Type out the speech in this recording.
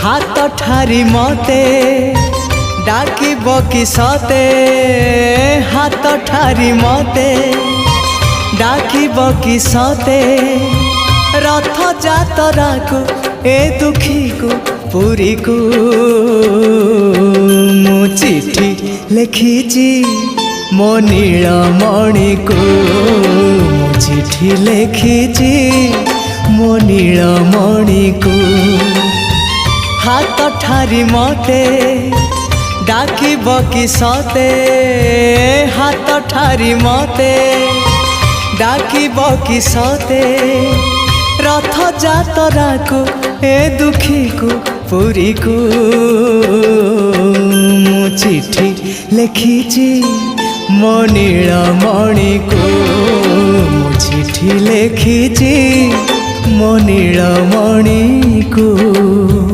हाथ ठारी मते डाकिब कि सते हाथ ठारी मते डाकिब कि सते रथ जातरा को ए दुखी को पुरी को मु चिठी लिखिची मो नीलमणि को मु चिठी लिखिची मो नीलमणि को हाथ ठारी मते डाकिब कि सते हाथ ठारी मते डाकिब कि सते रथ जातरा को ए दुखी को पुरी को मु चिठी लिखिची मो नीलमणि को मु चिठी लिखिची मो नीलमणि को।